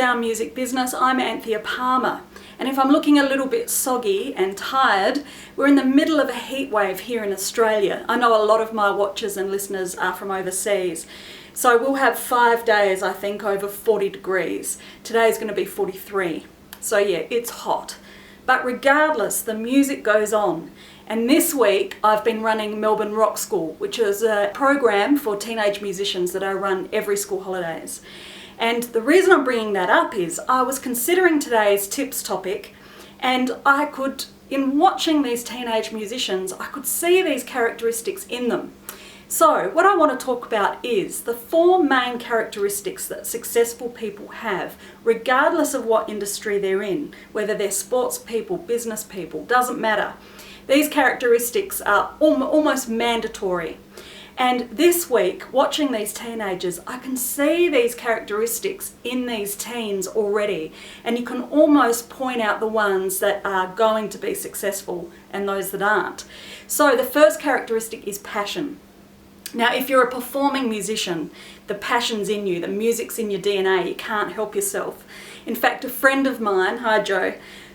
Sound Music Business. I'm Anthea Palmer, and if I'm looking a little bit soggy and tired, we're in the middle of a heat wave here in Australia. I know a lot of my watchers and listeners are from overseas, so we'll have 5 days, I think, over 40 degrees. Today's going to be 43, so yeah, it's hot. But regardless, the music goes on. And this week I've been running Melbourne Rock School, which is a program for teenage musicians that I run every school holidays. And the reason I'm bringing that up is I was considering today's tips topic, and I could, in watching these teenage musicians, I could see these characteristics in them. So what I want to talk about is the 4 main characteristics that successful people have, regardless of what industry they're in, whether they're sports people, business people, doesn't matter. These characteristics are almost mandatory. And this week, watching these teenagers, I can see these characteristics in these teens already. And you can almost point out the ones that are going to be successful and those that aren't. So the first characteristic is passion. Now, if you're a performing musician, the passion's in you, the music's in your DNA, you can't help yourself. In fact, a friend of mine, hi Joe,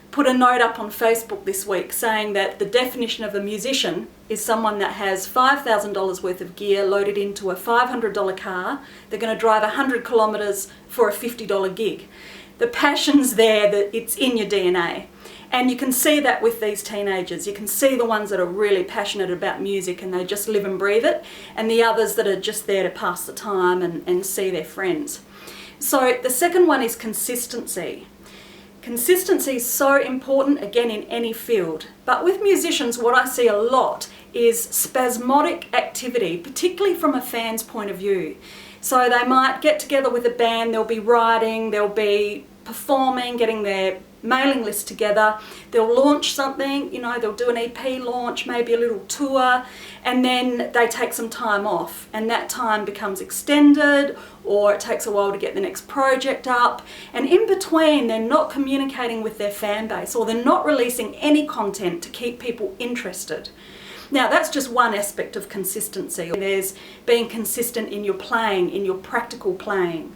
put a note up on Facebook this week saying that the definition of a musician is someone that has $5,000 worth of gear loaded into a $500 car. They're going to drive 100 kilometres for a $50 gig. The passion's there, that it's in your DNA. And you can see that with these teenagers. You can see the ones that are really passionate about music and they just live and breathe it, and the others that are just there to pass the time and see their friends. So the second one is consistency. Consistency is so important, again, in any field. But with musicians, what I see a lot is spasmodic activity, particularly from a fan's point of view. So they might get together with a band, they'll be writing, they'll be performing, getting their mailing list together, they'll launch something, they'll do an EP launch, maybe a little tour, and then they take some time off, and that time becomes extended, or it takes a while to get the next project up, and in between they're not communicating with their fan base, or they're not releasing any content to keep people interested. Now that's just one aspect of consistency. There's being consistent in your playing, in your practical playing.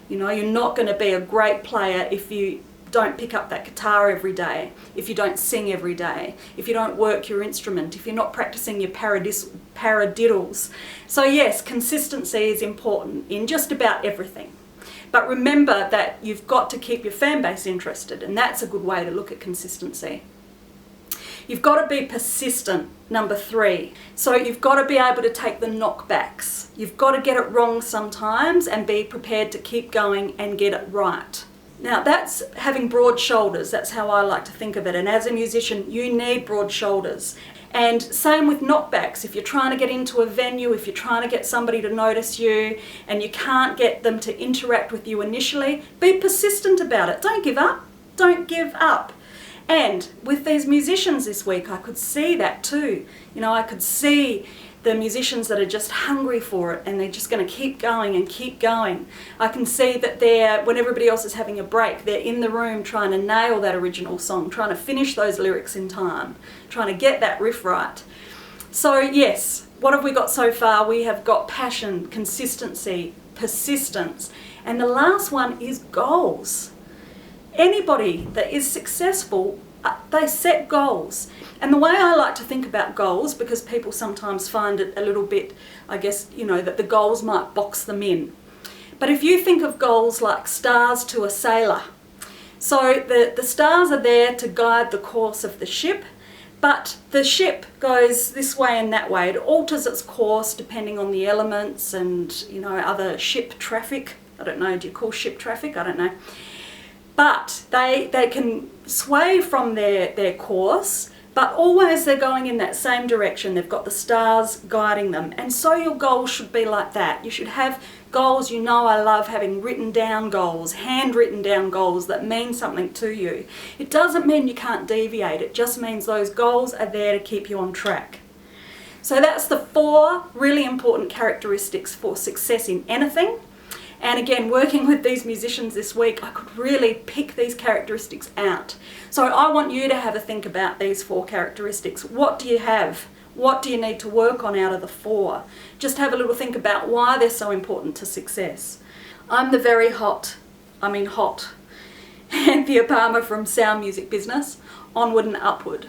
You're not going to be a great player if you don't pick up that guitar every day, if you don't sing every day, if you don't work your instrument, if you're not practicing your paradiddles. So yes, consistency is important in just about everything. But remember that you've got to keep your fan base interested, and that's a good way to look at consistency. You've got to be persistent, number 3. So you've got to be able to take the knockbacks. You've got to get it wrong sometimes and be prepared to keep going and get it right. Now that's having broad shoulders, that's how I like to think of it, and as a musician you need broad shoulders. And same with knockbacks. If you're trying to get into a venue, if you're trying to get somebody to notice you and you can't get them to interact with you initially, be persistent about it. Don't give up. Don't give up. And with these musicians this week, I could see that too. I could see the musicians that are just hungry for it and they're just going to keep going and keep going. I can see that when everybody else is having a break, they're in the room trying to nail that original song, trying to finish those lyrics in time, trying to get that riff right. So yes, what have we got so far? We have got passion, consistency, persistence, and the last one is goals. Anybody that is successful, they set goals. And the way I like to think about goals, because people sometimes find it a little bit, I guess, that the goals might box them in. But if you think of goals like stars to a sailor, so the stars are there to guide the course of the ship, but the ship goes this way and that way. It alters its course depending on the elements and, other ship traffic. I don't know, do you call ship traffic? I don't know. But they can sway from their course, but always they're going in that same direction. They've got the stars guiding them. And so your goals should be like that. You should have goals. I love having written down goals, handwritten down goals that mean something to you. It doesn't mean you can't deviate. It just means those goals are there to keep you on track. So that's the 4 really important characteristics for success in anything. And again, working with these musicians this week, I could really pick these characteristics out. So I want you to have a think about these 4 characteristics. What do you have? What do you need to work on out of the 4? Just have a little think about why they're so important to success. I'm the very hot I mean hot. Anthea Palmer from Sound Music Business, Onward and Upward.